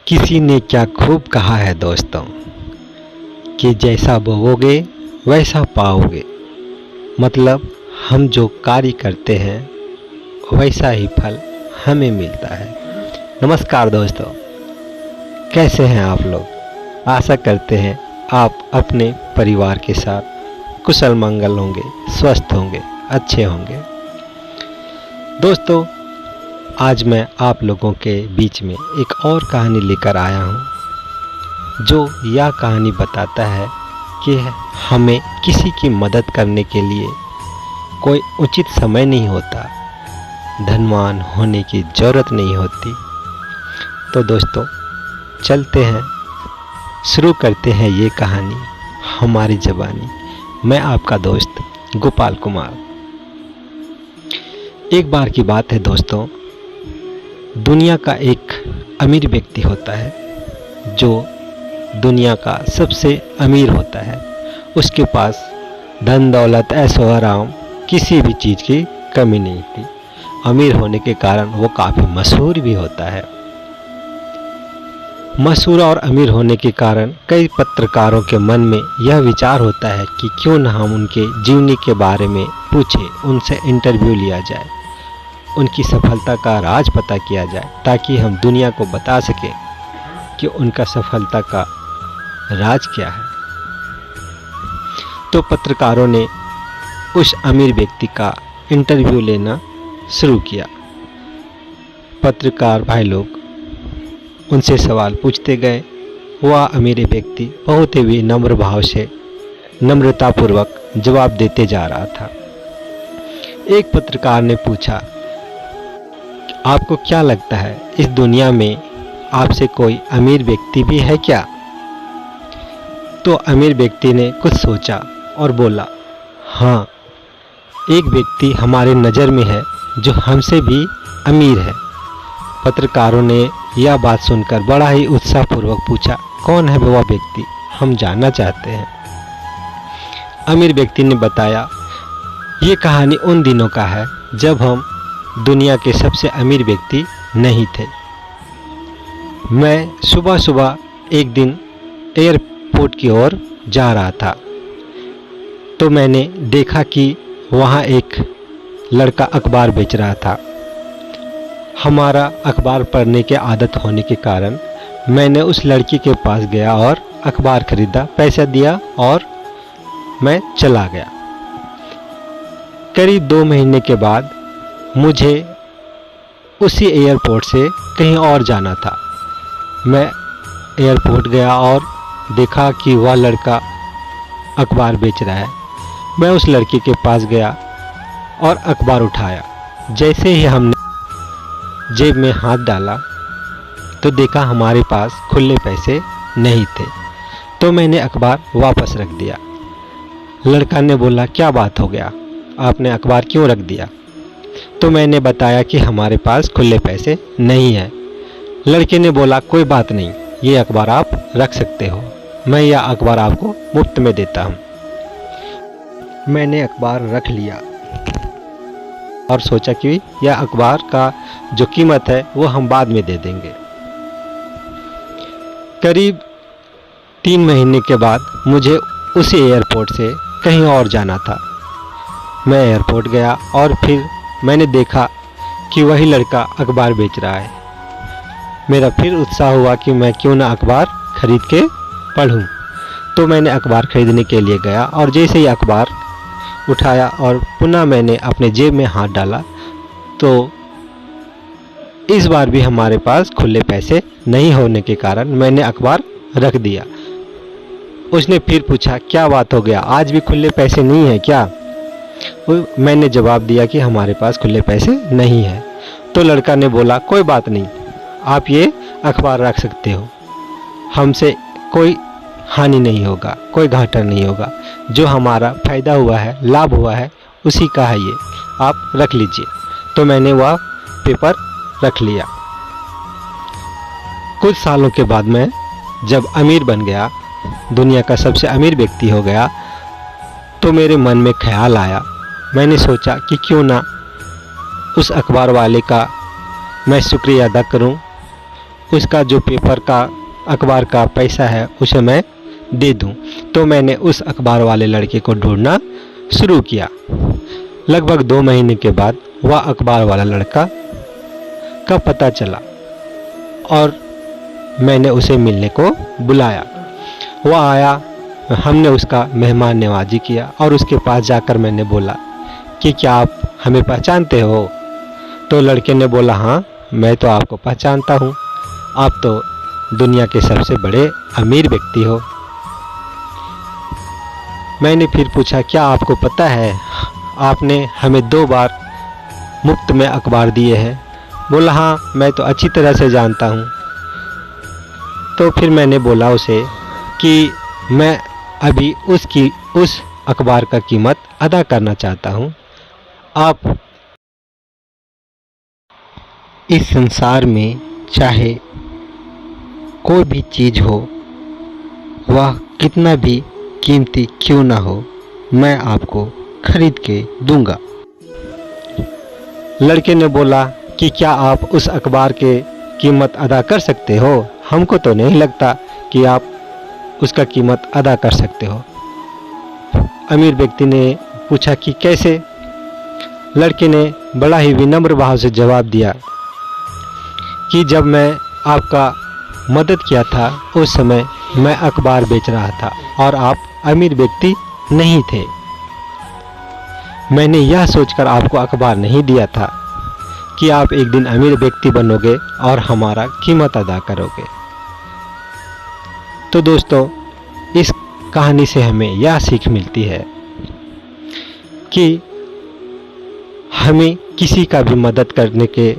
किसी ने क्या खूब कहा है दोस्तों कि जैसा बोओगे वैसा पाओगे। मतलब हम जो कार्य करते हैं वैसा ही फल हमें मिलता है। नमस्कार दोस्तों, कैसे हैं आप लोग। आशा करते हैं आप अपने परिवार के साथ कुशल मंगल होंगे, स्वस्थ होंगे, अच्छे होंगे। दोस्तों, आज मैं आप लोगों के बीच में एक और कहानी लेकर आया हूँ, जो यह कहानी बताता है कि हमें किसी की मदद करने के लिए कोई उचित समय नहीं होता, धनवान होने की ज़रूरत नहीं होती। तो दोस्तों, चलते हैं, शुरू करते हैं ये कहानी हमारी ज़बानी। मैं आपका दोस्त गोपाल कुमार। एक बार की बात है दोस्तों, दुनिया का एक अमीर व्यक्ति होता है जो दुनिया का सबसे अमीर होता है। उसके पास धन दौलत ऐशो आराम किसी भी चीज़ की कमी नहीं थी। अमीर होने के कारण वो काफ़ी मशहूर भी होता है। मशहूर और अमीर होने के कारण कई पत्रकारों के मन में यह विचार होता है कि क्यों न हम उनके जीवनी के बारे में पूछें, उनसे इंटरव्यू लिया जाए, उनकी सफलता का राज पता किया जाए, ताकि हम दुनिया को बता सकें कि उनका सफलता का राज क्या है। तो पत्रकारों ने उस अमीर व्यक्ति का इंटरव्यू लेना शुरू किया। पत्रकार भाई लोग उनसे सवाल पूछते गए। वह अमीर व्यक्ति बहुत ही विनम्र भाव से नम्रतापूर्वक जवाब देते जा रहा था। एक पत्रकार ने पूछा, आपको क्या लगता है इस दुनिया में आपसे कोई अमीर व्यक्ति भी है क्या? तो अमीर व्यक्ति ने कुछ सोचा और बोला, हाँ, एक व्यक्ति हमारे नज़र में है जो हमसे भी अमीर है। पत्रकारों ने यह बात सुनकर बड़ा ही उत्साहपूर्वक पूछा, कौन है वह व्यक्ति, हम जानना चाहते हैं। अमीर व्यक्ति ने बताया, ये कहानी उन दिनों का है जब हम दुनिया के सबसे अमीर व्यक्ति नहीं थे। मैं सुबह सुबह एक दिन एयरपोर्ट की ओर जा रहा था, तो मैंने देखा कि वहाँ एक लड़का अखबार बेच रहा था। हमारा अखबार पढ़ने की आदत होने के कारण मैंने उस लड़की के पास गया और अखबार खरीदा, पैसा दिया और मैं चला गया। करीब 2 महीने के बाद मुझे उसी एयरपोर्ट से कहीं और जाना था। मैं एयरपोर्ट गया और देखा कि वह लड़का अखबार बेच रहा है। मैं उस लड़के के पास गया और अखबार उठाया। जैसे ही हमने जेब में हाथ डाला तो देखा हमारे पास खुले पैसे नहीं थे। तो मैंने अखबार वापस रख दिया। लड़का ने बोला, क्या बात हो गया, आपने अखबार क्यों रख दिया? तो मैंने बताया कि हमारे पास खुले पैसे नहीं हैं। लड़के ने बोला, कोई बात नहीं, ये अखबार आप रख सकते हो, मैं यह अखबार आपको मुफ्त में देता हूँ। मैंने अखबार रख लिया और सोचा कि यह अखबार का जो कीमत है वो हम बाद में दे देंगे। करीब 3 महीने के बाद मुझे उसी एयरपोर्ट से कहीं और जाना था। मैं एयरपोर्ट गया और फिर मैंने देखा कि वही लड़का अखबार बेच रहा है। मेरा फिर उत्साह हुआ कि मैं क्यों ना अखबार खरीद के पढूं। तो मैंने अखबार खरीदने के लिए गया और जैसे ही अखबार उठाया और पुनः मैंने अपने जेब में हाथ डाला तो इस बार भी हमारे पास खुले पैसे नहीं होने के कारण मैंने अखबार रख दिया। उसने फिर पूछा, क्या बात हो गया, आज भी खुले पैसे नहीं है क्या? मैंने जवाब दिया कि हमारे पास खुले पैसे नहीं है। तो लड़का ने बोला, कोई बात नहीं, आप ये अखबार रख सकते हो, हमसे कोई हानि नहीं होगा, कोई घाटा नहीं होगा, जो हमारा फ़ायदा हुआ है, लाभ हुआ है, उसी का है ये, आप रख लीजिए। तो मैंने वह पेपर रख लिया। कुछ सालों के बाद मैं जब अमीर बन गया, दुनिया का सबसे अमीर व्यक्ति हो गया, तो मेरे मन में ख्याल आया, मैंने सोचा कि क्यों ना उस अखबार वाले का मैं शुक्रिया अदा करूं, उसका जो पेपर का अखबार का पैसा है उसे मैं दे दूं। तो मैंने उस अखबार वाले लड़के को ढूंढना शुरू किया। लगभग 2 महीने के बाद वह अखबार वाला लड़का का पता चला और मैंने उसे मिलने को बुलाया। वह आया, हमने उसका मेहमान नवाजी किया और उसके पास जाकर मैंने बोला कि क्या आप हमें पहचानते हो? तो लड़के ने बोला, हाँ मैं तो आपको पहचानता हूँ, आप तो दुनिया के सबसे बड़े अमीर व्यक्ति हो। मैंने फिर पूछा, क्या आपको पता है आपने हमें 2 बार मुफ्त में अखबार दिए हैं? बोला, हाँ मैं तो अच्छी तरह से जानता हूँ। तो फिर मैंने बोला उसे कि मैं अभी उस अखबार का कीमत अदा करना चाहता हूँ। आप इस संसार में चाहे कोई भी चीज़ हो, वह कितना भी कीमती क्यों ना हो, मैं आपको खरीद के दूंगा। लड़के ने बोला कि क्या आप उस अखबार के कीमत अदा कर सकते हो? हमको तो नहीं लगता कि आप उसका कीमत अदा कर सकते हो। अमीर व्यक्ति ने पूछा कि कैसे? लड़के ने बड़ा ही विनम्र भाव से जवाब दिया कि जब मैं आपका मदद किया था उस समय मैं अखबार बेच रहा था और आप अमीर व्यक्ति नहीं थे। मैंने यह सोचकर आपको अखबार नहीं दिया था कि आप एक दिन अमीर व्यक्ति बनोगे और हमारा कीमत अदा करोगे। तो दोस्तों, इस कहानी से हमें यह सीख मिलती है कि हमें किसी का भी मदद करने के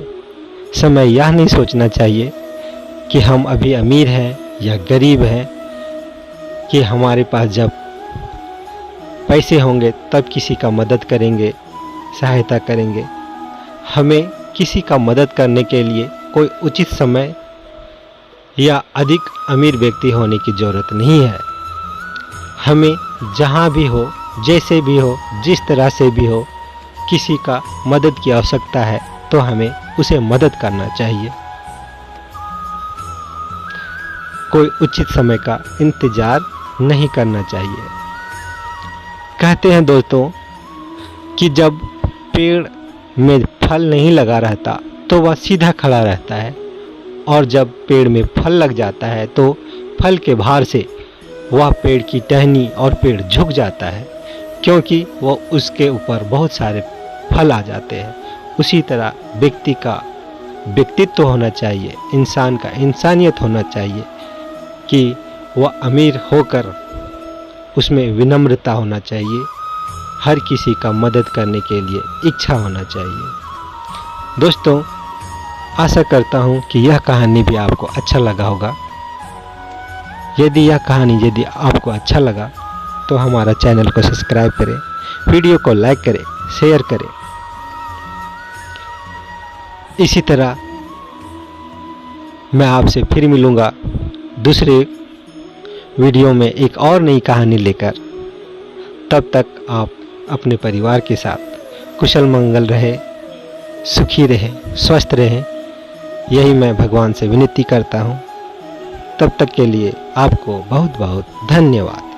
समय यह नहीं सोचना चाहिए कि हम अभी अमीर हैं या गरीब हैं, कि हमारे पास जब पैसे होंगे तब किसी का मदद करेंगे, सहायता करेंगे। हमें किसी का मदद करने के लिए कोई उचित समय या अधिक अमीर व्यक्ति होने की ज़रूरत नहीं है। हमें जहाँ भी हो, जैसे भी हो, जिस तरह से भी हो, किसी का मदद की आवश्यकता है तो हमें उसे मदद करना चाहिए। कोई उचित समय का इंतज़ार नहीं करना चाहिए। कहते हैं दोस्तों कि जब पेड़ में फल नहीं लगा रहता तो वह सीधा खड़ा रहता है, और जब पेड़ में फल लग जाता है तो फल के भार से वह पेड़ की टहनी और पेड़ झुक जाता है, क्योंकि वह उसके ऊपर बहुत सारे फल आ जाते हैं। उसी तरह व्यक्ति का व्यक्तित्व होना चाहिए, इंसान का इंसानियत होना चाहिए कि वह अमीर होकर उसमें विनम्रता होना चाहिए, हर किसी का मदद करने के लिए इच्छा होना चाहिए। दोस्तों, आशा करता हूँ कि यह कहानी भी आपको अच्छा लगा होगा। यदि आपको अच्छा लगा तो हमारा चैनल को सब्सक्राइब करें, वीडियो को लाइक करें, शेयर करें। इसी तरह मैं आपसे फिर मिलूँगा दूसरे वीडियो में एक और नई कहानी लेकर। तब तक आप अपने परिवार के साथ कुशल मंगल रहे, सुखी रहे, स्वस्थ रहें, यही मैं भगवान से विनती करता हूँ। तब तक के लिए आपको बहुत बहुत धन्यवाद।